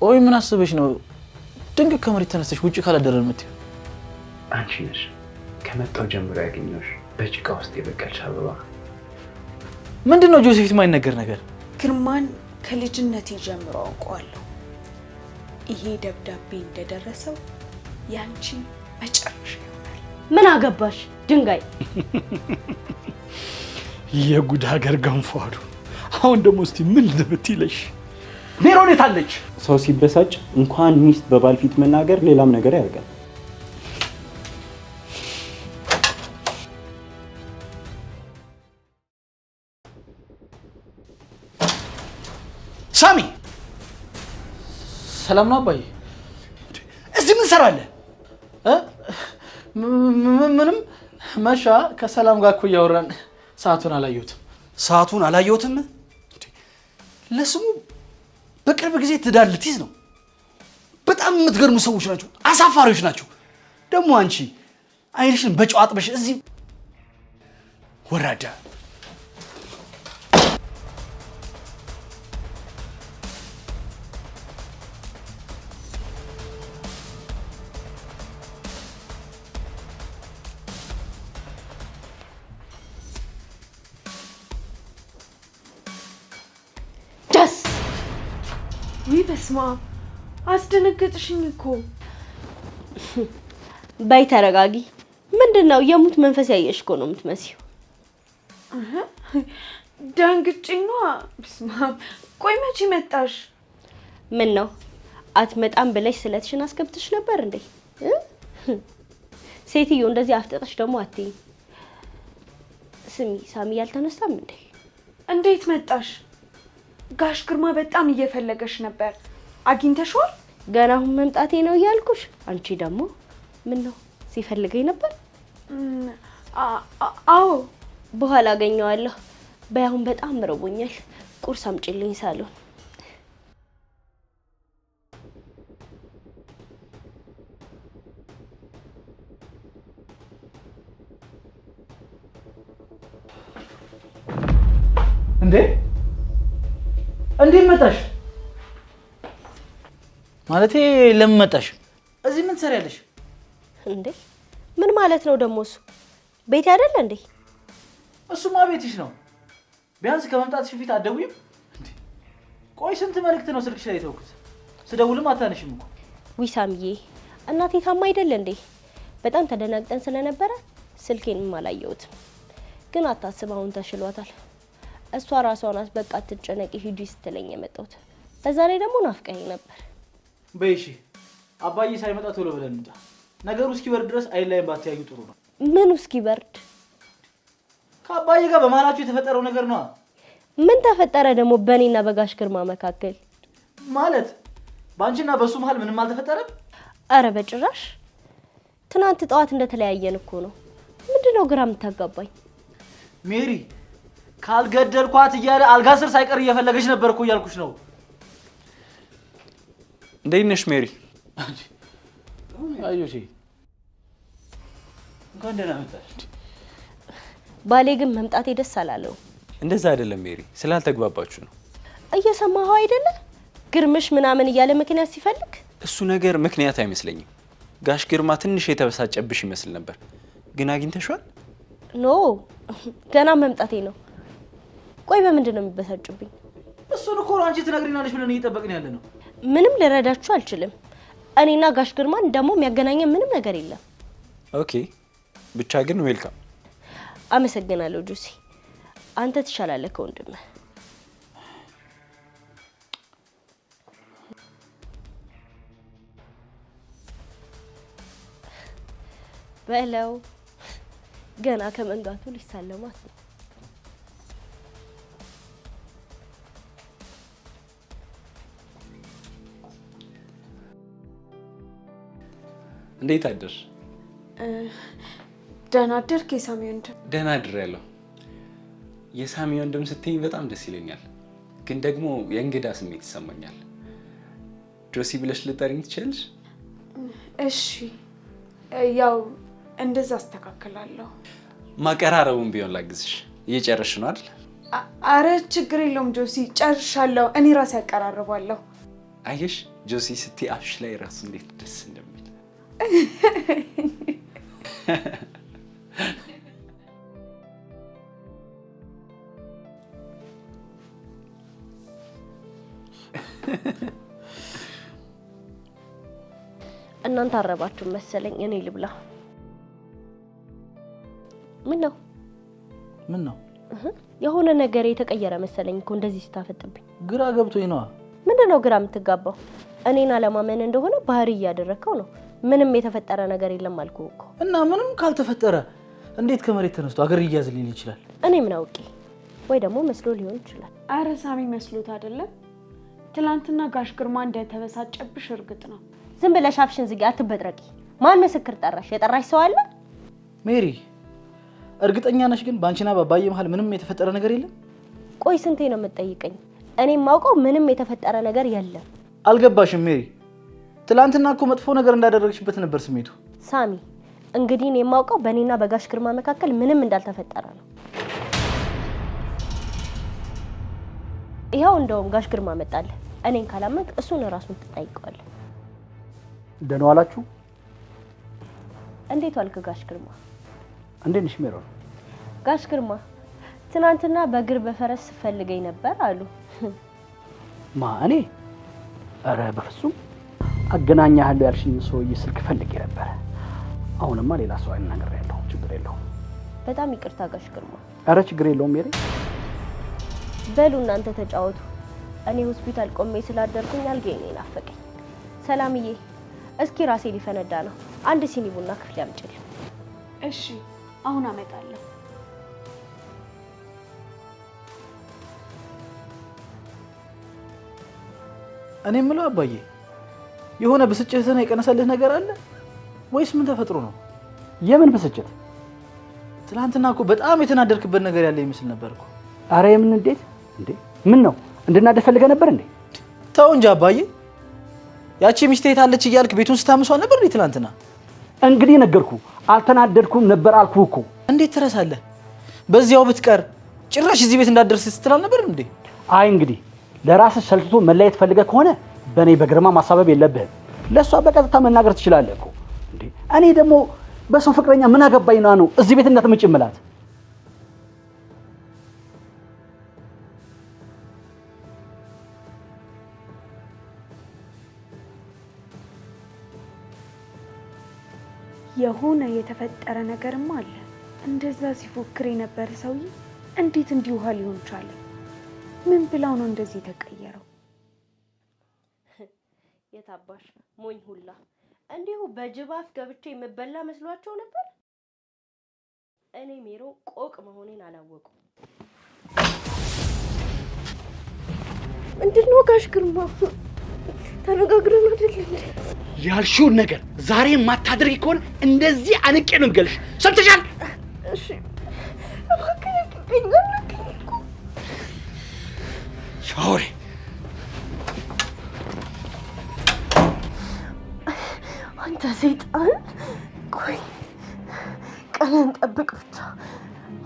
ቆይ ምን አስበሽ ነው ድንገት ከመሬት ተነስተሽ ውጪ ካላደረን የምትይው? አንቺ ነሽ ከመጣው ጀምሮ ያገኘሁሽ በጭቃ ውስጥ የበቀልሽ አበባ። ምንድነው ጆሴፊት የማይነገር ነገር? ግርማን ከልጅነቴ ጀምሮ አውቀዋለሁ። ይሄ ደብዳቤ እንደደረሰው ያንቺ መጨረሻ ይሆናል። ምን አገባሽ ድንጋይ? የጉድ ሀገር ገንፏዱ። አሁን ደግሞ እስቲ ምን ልብትይለሽ? ሜሮን የታለች? ሰው ሲበሳጭ እንኳን ሚስት በባል ፊት መናገር ሌላም ነገር ያደርጋል። ሳሚ ሰላም ነው አባዬ? እዚህ ምን ሰራለህ? ምንም መሻ ከሰላም ጋር እኮ እያወራን ሰዓቱን አላየሁትም። ሰዓቱን አላየሁትም? ለስሙ በቅርብ ጊዜ ትዳር ልትይዝ ነው። በጣም የምትገርሙ ሰዎች ናቸው፣ አሳፋሪዎች ናቸው። ደግሞ አንቺ አይንሽን በጨው አጥበሽ እዚህ ወራዳ። በስማ አስደነገጥሽኝ እኮ። በይ ተረጋጊ። ምንድነው የሙት መንፈስ ያየሽ እኮ ነው የምትመስይው። ደንግጬኝ ነው። በስማ ቆይ መቼ መጣሽ? ምን ነው አትመጣም ብለሽ ስለትሽን አስገብተሽ ነበር እንዴ? ሴትዮ እንደዚህ አፍጠጠሽ ደግሞ አትይ። ስሚ ሳሚ ያልተነሳም እንዴ? እንዴት መጣሽ? ጋሽ ግርማ በጣም እየፈለገሽ ነበር። አግኝተሽዋል? ገና አሁን መምጣቴ ነው እያልኩሽ። አንቺ ደግሞ ምን ነው ሲፈልገኝ ነበር? አዎ በኋላ አገኘዋለሁ። በያሁን በጣም ረቦኛል። ቁርስ አምጪልኝ ሳሎን። እንዴ መጣሽ? ማለቴ ለምን መጣሽ? እዚህ ምን ትሰሪያለሽ? እንዴ ምን ማለት ነው ደግሞ? እሱ ቤት አይደል እንዴ? እሱማ ቤትሽ ነው። ቢያንስ ከመምጣትሽ በፊት አትደውይም እንዴ? ቆይ ስንት መልእክት ነው ስልክሽ ላይ ተውኩት። ስደውልም አታነሽም እኮ። ዊሳምዬ እናቴ ታማ አይደል እንዴ? በጣም ተደናግጠን ስለነበረ ስልኬንም አላየሁትም። ግን አታስብ አሁን ተሽሏታል። እሷ ራሷ ናት በቃ አትጨነቂ ሂጂ ስትለኝ የመጣሁት። በዛ ላይ ደግሞ ናፍቀኝ ነበር። በይሺ አባዬ ሳይመጣ ቶሎ ብለን እንጣ። ነገሩ እስኪበርድ ድረስ አይላይም ባትያዩ ጥሩ ነው። ምን እስኪበርድ? ከአባዬ ጋር በማላችሁ የተፈጠረው ነገር ነው። ምን ተፈጠረ ደግሞ በእኔና በጋሽ ግርማ መካከል? ማለት ባንቺና በሱ መሃል ምንም አልተፈጠረም? አረ በጭራሽ። ትናንት ጠዋት እንደተለያየን እኮ ነው። ምንድነው ግራ የምታጋባኝ? ሜሪ ካልገደልኳት እያለ አልጋ ስር ሳይቀር እየፈለገች ነበር እኮ እያልኩሽ ነው። እንዴት ነሽ ሜሪ? አዩሺ እንኳን ደህና መጣሽ። ባሌ ግን መምጣቴ ደስ አላለው። እንደዛ አይደለም ሜሪ፣ ስላልተግባባችሁ ነው። እየሰማኸው አይደለ? ግርምሽ ምናምን እያለ ምክንያት ሲፈልግ። እሱ ነገር ምክንያት አይመስለኝም። ጋሽ ግርማ ትንሽ የተበሳጨብሽ ይመስል ነበር። ግን አግኝተሽዋል? ኖ ገና መምጣቴ ነው። ቆይ በምንድን ነው የሚበሳጭብኝ? እሱን እኮ አንቺ ትነግሪናለሽ ብለን እየጠበቅን ያለ ነው። ምንም ልረዳችሁ አልችልም። እኔና ጋሽ ግርማን ደግሞ የሚያገናኘን ምንም ነገር የለም። ኦኬ ብቻ ግን ዌልካም። አመሰግናለሁ ጁሲ። አንተ ትሻላለህ ከወንድምህ። በለው ገና ከመንጋቱ ሊሳለማት ነው። እንዴት አደርሽ? ደህና አደርክ የሳሚ ወንድም? ደህና አድሬያለሁ። የሳሚ ወንድም ስትይኝ በጣም ደስ ይለኛል፣ ግን ደግሞ የእንግዳ ስሜት ይሰማኛል። ጆሲ ብለሽ ልጠሪኝ ትችላለሽ? እሺ ያው እንደዛ አስተካክላለሁ። ማቀራረቡን ቢሆን ላግዝሽ። እየጨረስሽ ነው አይደል? አረ ችግር የለውም ጆሲ፣ ጨርሻለሁ። እኔ ራሴ አቀራርባለሁ። አየሽ ጆሲ ስትይ አፍሽ ላይ ራሱ እንዴት ደስ እንደሚል እናንተ አረባችሁ መሰለኝ እኔ ልብላ ምን ነው የሆነ ነገር የተቀየረ መሰለኝ እኮ እንደዚህ ስታፈጥብኝ ግራ ገብቶኝ ነው ምንድነው ግራ የምትጋባው እኔና ለማመን እንደሆነ ባህሪ ያደረከው ነው ምንም የተፈጠረ ነገር የለም አልኩ እኮ እና ምንም ካልተፈጠረ እንዴት ከመሬት ተነስቶ አገር ይያዝልኝ ይችላል እኔ ምን አውቄ ወይ ደግሞ መስሎ ሊሆን ይችላል አረ ሳሚ መስሎት አይደለም ትላንትና ጋሽ ግርማ እንደተበሳጨብሽ እርግጥ ነው ዝም ብለሽ አፍሽን ዝጊ አትበጥረቂ ማን ምስክር ጠራሽ የጠራሽ ሰው አለ ሜሪ እርግጠኛ ነሽ ግን ባንቺና ባባዬ መሃል ምንም የተፈጠረ ነገር የለም ቆይ ስንቴ ነው የምትጠይቀኝ እኔ ማውቀው ምንም የተፈጠረ ነገር የለም አልገባሽም ሜሪ ትላንትና እኮ መጥፎ ነገር እንዳደረግሽበት ነበር ስሜቱ ሳሚ እንግዲህ እኔ ማውቀው በእኔና በጋሽ ግርማ መካከል ምንም እንዳልተፈጠረ ነው ይሄው እንደውም ጋሽ ግርማ መጣለ እኔን ካላመንክ እሱን ራሱን ትጠይቀዋለህ ደህና ዋላችሁ እንዴት ዋልክ ጋሽ ግርማ እንዴት ነሽ ሜሮን ጋሽ ግርማ ትናንትና በእግር በፈረስ ፈልገኝ ነበር አሉ እኔ አረ በፍጹም አገናኛለሁ ያልሽኝ ሰውዬ ስልክ ፈልጌ ነበር አሁንማ ሌላ ሰው አይናገራለሁ ችግር የለውም በጣም ይቅርታ ጋሽ ግርማ አረ ችግር የለውም ሜሪ በሉ እናንተ ተጫወቱ እኔ ሆስፒታል ቆሜ ስላደርኩኝ አልገኝ ናፈቀኝ ሰላምዬ እስኪ ራሴ ሊፈነዳ ነው አንድ ሲኒ ቡና ክፍል ያምጪልኝ እሺ አሁን አመጣለሁ እኔ ምለው አባዬ የሆነ ብስጭትህ ነው የቀነሰልህ ነገር አለ ወይስ ምን ተፈጥሮ ነው የምን ብስጭት ትላንትና እኮ በጣም የተናደርክበት ነገር ያለ ይመስል ነበርኩ አረ የምን እንዴ ምን ነው እንድናደፈልገ ነበር እንዴ ተው እንጂ አባዬ ያቺ ሚስቴ ታለች እያልክ ቤቱን ስታምሷ ነበር እንዴ ትላንትና እንግዲህ ነገርኩ አልተናደድኩም ነበር አልኩ እኮ እንዴት ትረሳለህ በዚያው ብትቀር ጭራሽ እዚህ ቤት እንዳደርስ ስትላል ነበር እንዴ አይ እንግዲህ ለራስህ ሰልችቶ መለየት ፈልገህ ከሆነ በኔ በግርማ ማሳበብ የለብህም ለሷ በቀጥታ መናገር ትችላለህ እኮ እንዴ እኔ ደግሞ በሰው ፍቅረኛ ምን አገባኝና ነው እዚህ ቤት እንዳትመጪ እምላት የሆነ የተፈጠረ ነገርም አለ እንደዛ ሲፎክር የነበረ ሰውዬ እንዴት እንዲውሃ ሊሆን ቻለ ምን ብላው ነው እንደዚህ ተቀየረው የታባሽ ሞኝ ሁላ እንዲሁ በጅባፍ ገብቼ መበላ መስሏቸው ነበር እኔ ሜሮ ቆቅ መሆኔን አላወቁ እንድነው ጋሽ ግርማ ተነጋግረን አይደል ያልሽውን ነገር ዛሬ ማታደርጊ ከሆነ እንደዚህ አንቄ ነው የምገልሽ ሰምተሻል እሺ አከለክኝ ሻወሬ አንተ ሰይጣን ቆይ ቀንን ጠብቅ ብቻ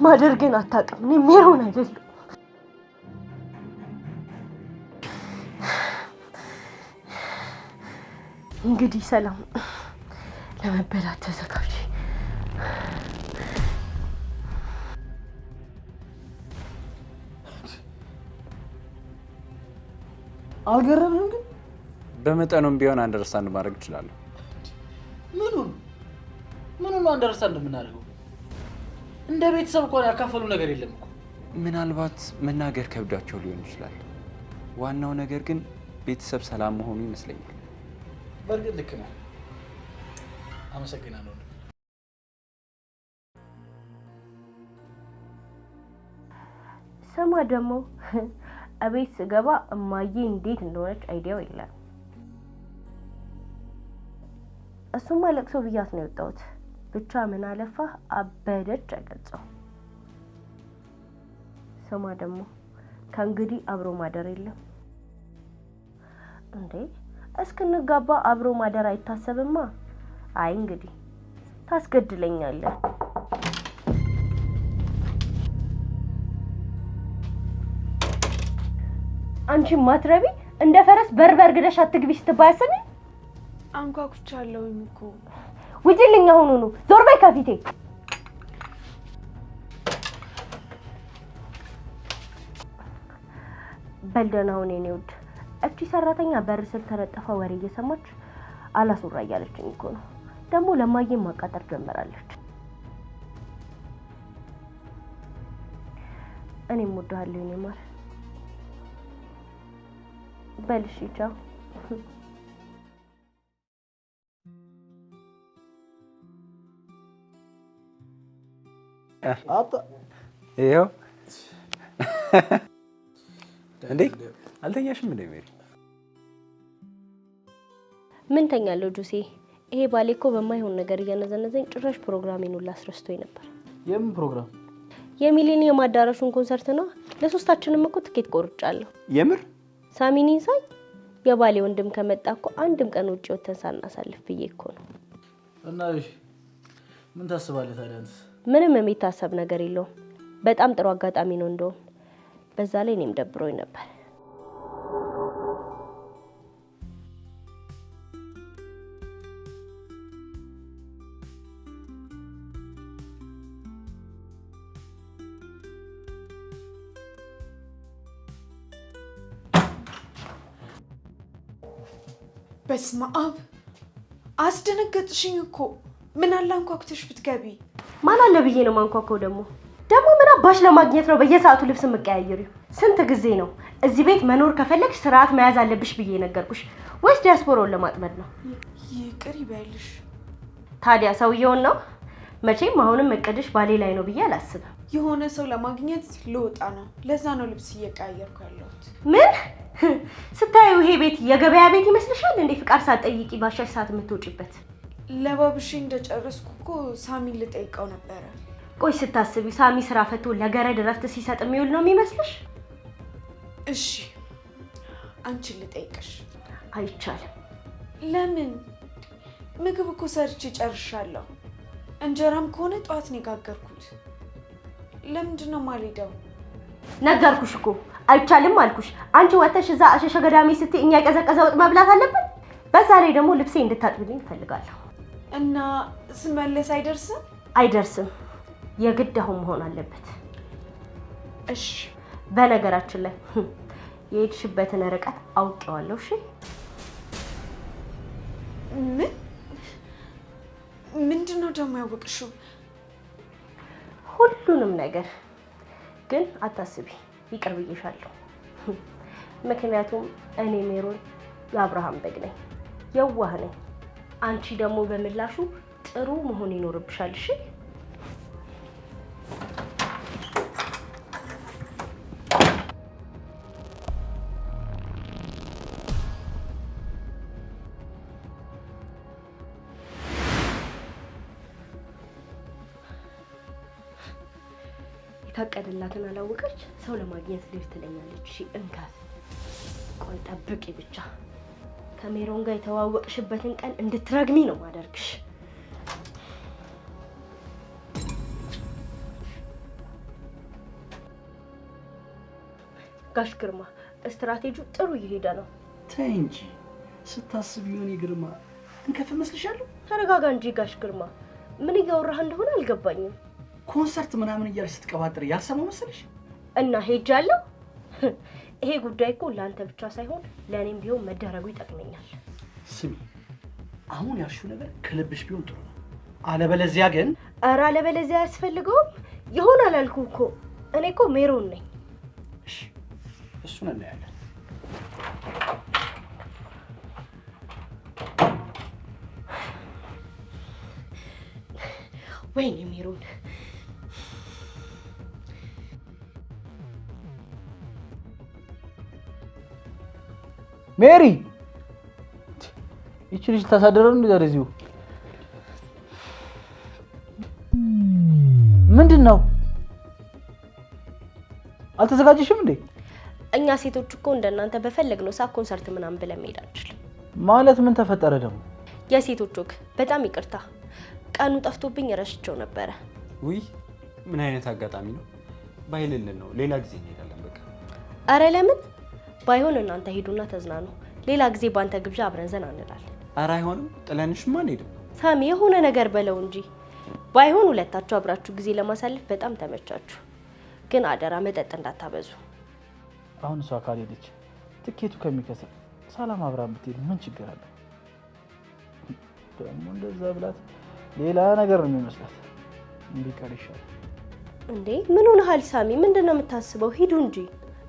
ማደርገን አታውቅም እኔ ሜሮን አይደለም እንግዲህ ሰላም ለመበላት ተዘጋጅ አልገረምም ግን በመጠኑም ቢሆን አንደርስታንድ ማድረግ ይችላል ምኑን አንደርስታንድ የምናደርገው እንደ ቤተሰብ እንኳን ያካፈሉ ነገር የለም እኮ ምናልባት መናገር ከብዳቸው ሊሆን ይችላል ዋናው ነገር ግን ቤተሰብ ሰላም መሆኑ ይመስለኛል በርግጥ ልክ ነው አመሰግናለሁ ሰማ ደግሞ አቤት ስገባ እማዬ እንዴት እንደሆነች አይዲያው የለም እሱማ ለቅሶ ብያት ነው የወጣሁት ብቻ ምን አለፋ አበደች አይገልጸው ሰማ ደግሞ ከእንግዲህ አብሮ ማደር የለም እንዴ እስክንጋባ አብሮ ማደር አይታሰብማ አይ እንግዲህ ታስገድለኛለህ አንቺ ማትረቢ እንደ ፈረስ በርበር ግደሽ አትግቢ ስትባያሰኝ አንኳኩቻለሁኝ እኮ ውጪልኝ አሁን ነው ዞር በይ ከፊቴ በልደናው ነኝ ውድ እቺ ሰራተኛ በር ስር ተለጠፈ ወሬ እየሰማች አላሱራ እያለችኝ እኮ ነው ደግሞ ለማዬ ማቃጠር ጀመራለች እኔም ወደሃለሁ እኔ ማር በልሽ ቻው ይኸው እንዴ አልተኛሽም እንዴ ሜሪ? ምን ተኛለሁ ጁሲ? ይሄ ባሌ እኮ በማይሆን ነገር እያነዘነዘኝ ጭራሽ ፕሮግራሜን ሁሉ አስረስቶኝ ነበር። የምን ፕሮግራም? የሚሊኒየም አዳራሹን ኮንሰርት ነው። ለሶስታችንም እኮ ትኬት ቆርጫለሁ። የምር? ሳሚኒ ሳይ የባሌ ወንድም ከመጣ እኮ አንድም ቀን ውጪ ወተን ሳናሳልፍ ብዬ እኮ ነው። እና ምን ታስባለህ ታዲያ አንተስ? ምንም የሚታሰብ ነገር የለውም። በጣም ጥሩ አጋጣሚ ነው እንደውም። በዛ ላይ እኔም ደብሮኝ ነበር። በስመ አብ አስደነገጥሽኝ እኮ። ምን አለ አንኳኩተሽ ብትገቢ? ማን አለ ብዬ ነው ማንኳኳው ደግሞ ምን አባሽ ለማግኘት ነው በየሰዓቱ ልብስ መቀያየሪው? ስንት ጊዜ ነው እዚህ ቤት መኖር ከፈለግሽ ስርዓት መያዝ አለብሽ ብዬ ነገርኩሽ? ወይስ ዲያስፖራውን ለማጥመድ ነው? ይቅር ይበልሽ። ታዲያ ሰውየውን ነው መቼም አሁንም እቅድሽ ባሌ ላይ ነው ብዬ አላስብም። የሆነ ሰው ለማግኘት ልወጣ ነው። ለዛ ነው ልብስ እየቀያየርኩ ያለሁት። ምን ስታዩ ይሄ ቤት የገበያ ቤት ይመስልሻል እንዴ? ፍቃድ ሳትጠይቂ ባሻሽ ሰዓት የምትወጪበት? ለባብሽ እንደጨረስኩ እኮ ሳሚን ልጠይቀው ነበረ። ቆይ ስታስቢ ሳሚ ስራ ፈቶ ለገረድ ረፍት ሲሰጥ የሚውል ነው የሚመስልሽ? እሺ አንቺን ልጠይቅሽ። አይቻልም። ለምን? ምግብ እኮ ሰርቼ ጨርሻለሁ። እንጀራም ከሆነ ጧት ነው የጋገርኩት። ለምንድን ነው የማልሄደው? ነገርኩሽ እኮ አይቻልም አልኩሽ። አንቺ ወተሽ እዛ አሸሸ ገዳሜ ስትይ እኛ የቀዘቀዘ ወጥ መብላት አለብን። በዛ ላይ ደግሞ ልብሴ እንድታጥብልኝ እፈልጋለሁ። እና ስመለስ አይደርስም? አይደርስም። የግድ አሁን መሆን አለበት። እሺ። በነገራችን ላይ የሄድሽበትን ርቀት አውቄዋለሁ። እሺ። ምንድነው ደግሞ ያወቅሽው? ሁሉንም ነገር ግን አታስቢ፣ ይቅር ብዬሻለሁ። ምክንያቱም እኔ ሜሮን የአብርሃም በግ ነኝ፣ የዋህ ነኝ። አንቺ ደግሞ በምላሹ ጥሩ መሆን ይኖርብሻል። እሺ? የታቀደላትን አላወቀች። ሰው ለማግኘት ልጅ ትለኛለች። እሺ እንካት። ቆይ ጠብቂ ብቻ። ከሜሮን ጋር የተዋወቅሽበትን ቀን እንድትረግሚ ነው ማደርግሽ። ጋሽ ግርማ ስትራቴጂው ጥሩ እየሄደ ነው። ተይ እንጂ ስታስብ ይሁን ግርማ እንከፍ መስልሻለሁ። ተረጋጋ እንጂ ጋሽ ግርማ። ምን እያወራህ እንደሆነ አልገባኝም። ኮንሰርት ምናምን እያልሽ ስትቀባጥር ያልሰማው መሰለሽ? እና ሄጃለሁ። ይሄ ጉዳይ እኮ ለአንተ ብቻ ሳይሆን ለእኔም ቢሆን መደረጉ ይጠቅመኛል። ስሚ፣ አሁን ያልሽው ነገር ከልብሽ ቢሆን ጥሩ ነው። አለበለዚያ ግን ኧረ አለበለዚያ አያስፈልገውም። ይሆናል አልኩህ እኮ። እኔ እኮ ሜሮን ነኝ። እሺ፣ እሱን እናያለን። ወይኔ ሜሮን፣ ሜሪ ይቺ ልጅ ታሳደረው እንዴ? ዛሬዚሁ ምንድነው? አልተዘጋጀሽም እንዴ? እኛ ሴቶች እኮ እንደናንተ በፈለግነው ሰዓት ኮንሰርት ምናምን ብለን መሄድ አንችልም። ማለት ምን ተፈጠረ ደግሞ? የሴቶች ወግ። በጣም ይቅርታ፣ ቀኑ ጠፍቶብኝ ረሽቸው ነበረ። ውይ ምን አይነት አጋጣሚ ነው? ባይልልን ነው። ሌላ ጊዜ እንሄዳለን በቃ። አረ ለምን? ባይሆን እናንተ ሄዱና ተዝናኑ። ሌላ ጊዜ ባንተ ግብዣ አብረን ዘና እንላለን። ኧረ አይሆንም፣ ጥለንሽማ አንሄድም። ሳሚ የሆነ ነገር በለው እንጂ። ባይሆን ሁለታችሁ አብራችሁ ጊዜ ለማሳለፍ በጣም ተመቻችሁ። ግን አደራ መጠጥ እንዳታበዙ። አሁን እሷ ካልሄደች ትኬቱ ከሚከስር ሰላም አብራ ብትሄድ ምን ችግር አለ? ደግሞ እንደዛ ብላት ሌላ ነገር ነው የሚመስላት። እንዲቀር ይሻላል። እንዴ ምን ሆነሃል ሳሚ? ምንድነው የምታስበው? ሂዱ እንጂ።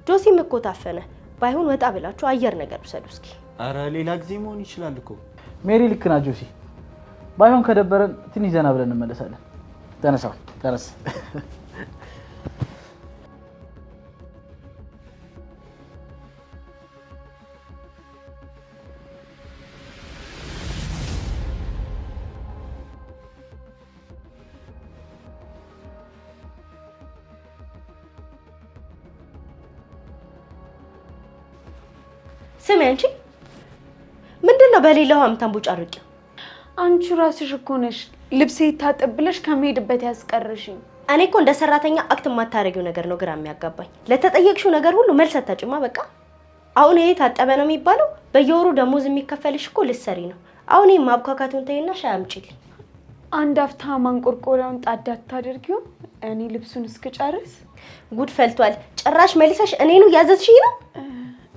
ጆሲም እኮ ታፈነ። ባይሆን ወጣ ብላችሁ አየር ነገር ውሰዱ እስኪ። ኧረ ሌላ ጊዜ መሆን ይችላል እኮ። ሜሪ ልክ ናት ጆሲ። ባይሆን ከደበረን ትንሽ ዘና ብለን እንመለሳለን። ተነሳ ተነስ። ስሚ አንቺ ምንድነው በሌላው አምታምቡጫርቂ? አንቺ ራስሽ እኮ ነሽ ልብሴ ታጠብለሽ ከመሄድበት ያስቀርሽኝ። እኔ እኮ እንደ ሰራተኛ አክት ማታረጊው ነገር ነው ግራ የሚያጋባኝ። ለተጠየቅሽው ነገር ሁሉ መልስ አታጭማ በቃ። አሁን ይሄ ታጠበ ነው የሚባለው? በየወሩ ደሞዝ የሚከፈልሽ እኮ ልትሰሪ ነው። አሁን ይሄ ማብካካቱን ተይና ሻይ አምጪልኝ። አንድ አፍታ ማንቆርቆሪያውን ጣዳ ታደርጊው እኔ ልብሱን እስክጨርስ። ጉድ ፈልቷል። ጭራሽ መልሰሽ እኔኑ ያዘዝሽኝ ነው?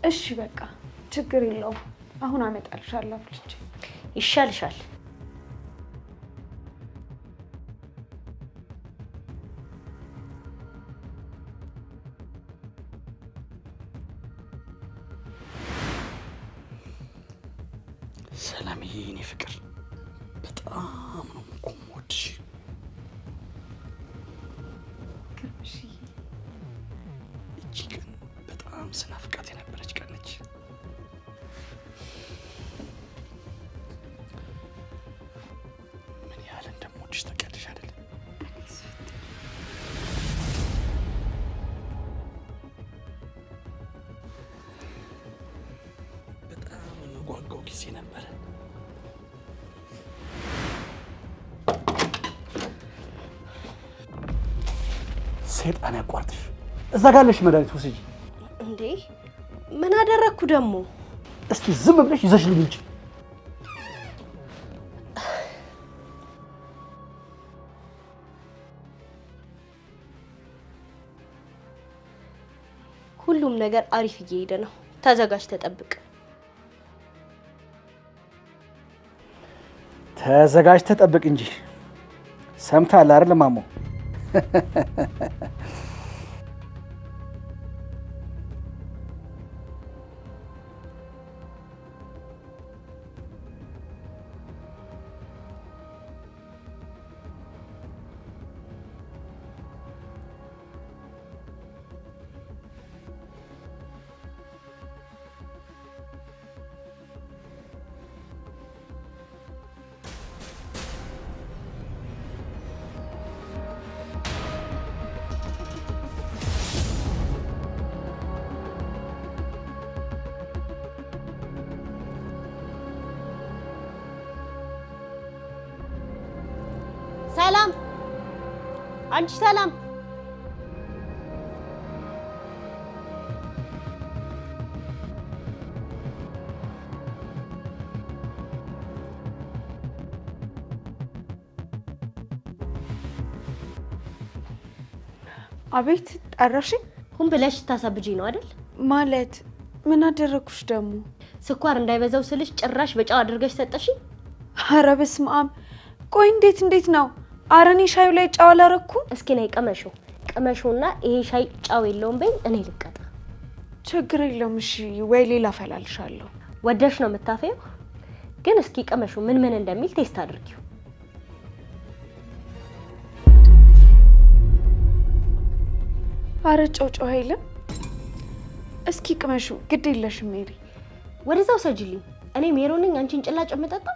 እሺ በቃ ችግር የለውም። አሁን አመጣልሻለሁ አፍልቼ። ይሻልሻል። ሰላምዬ የኔ ፍቅር በጣም ነው የምወድሽ። እቺ ቀን በጣም ስናፍቃት የነበረች ቀን ነች። ምን ያህል እንደምወድሽ ታውቂያለሽ አይደል? በጣም የምጓጓው ጊዜ ነበረ። ሰይጣን ያቋርጥሽ። እዛ ጋር ያለሽ መድኃኒት ወስጂ። እንዴ ምን አደረኩ ደግሞ? እስኪ ዝም ብለሽ ይዘሽልኝ እንጂ። ሁሉም ነገር አሪፍ እየሄደ ነው። ተዘጋጅ፣ ተጠብቅ። ተዘጋጅ ተጠብቅ እንጂ ሰምተሃል አይደል ማሞ? ሰላም አንቺ ሰላም አቤት ጠራሽኝ? ሁን ብለሽ ታሳብጂ ነው አይደል? ማለት ምን አደረኩሽ ደግሞ? ስኳር እንዳይበዛው ስልሽ ጭራሽ በጫው አድርገሽ ሰጠሽኝ። ኧረ በስመ አብ! ቆይ እንዴት ነው? አረኔ ሻዩ ላይ ጫው አላረኩም። እስኪ ነይ ቅመሹና ይሄ ሻይ ጫው የለውም በይ፣ እኔ ልቀጣ። ችግር የለውም እሺ፣ ወይ ሌላ ፈላልሻለሁ። ወደሽ ነው የምታፈየው? ግን እስኪ ቅመሹ ምን እንደሚል ቴስት አድርጊው። አረ ጫው አይልም። እስኪ ቅመሹ፣ ግድ የለሽም ሜሪ። ወደዛው ሰጅልኝ። እኔ ሜሮ ነኝ አንቺን ጭላጭ የምጠጣ?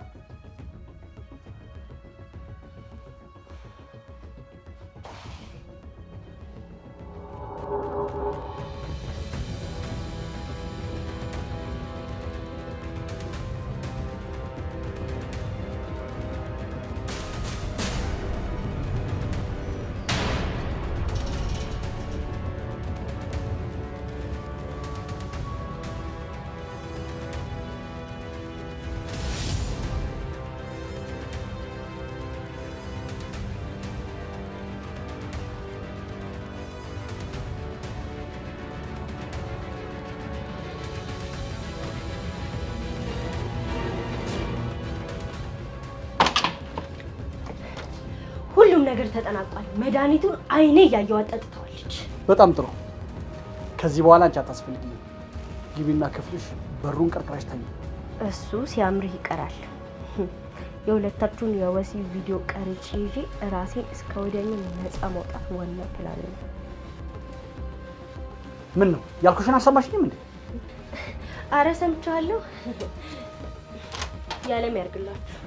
ነገር ተጠናቋል። መድኃኒቱን አይኔ እያየሁ አጠጥተዋለች። በጣም ጥሩ። ከዚህ በኋላ አንቺ አታስፈልጊም። ግቢና ክፍልሽ በሩን ቀርቅራሽ ተኝ። እሱ ሲያምርህ ይቀራል። የሁለታችሁን የወሲብ ቪዲዮ ቀርጬ ይዤ ራሴን እስከ ወዲያኛው ነፃ ማውጣት ዋና ፕላን ነው። ምን ነው ያልኩሽን አልሰማሽኝም እንዴ? አረ ሰምቻለሁ። ያለም ያርግላችሁ።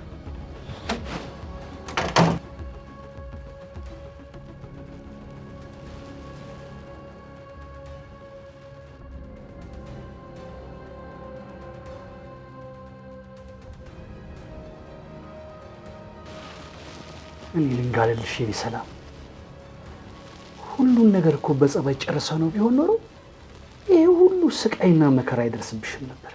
እኔ ልንጋለልሽ የኔ ሰላም፣ ሁሉን ነገር እኮ በጸባይ ጨርሰ ነው ቢሆን ኖሮ ይሄ ሁሉ ስቃይና መከራ አይደርስብሽም ነበር።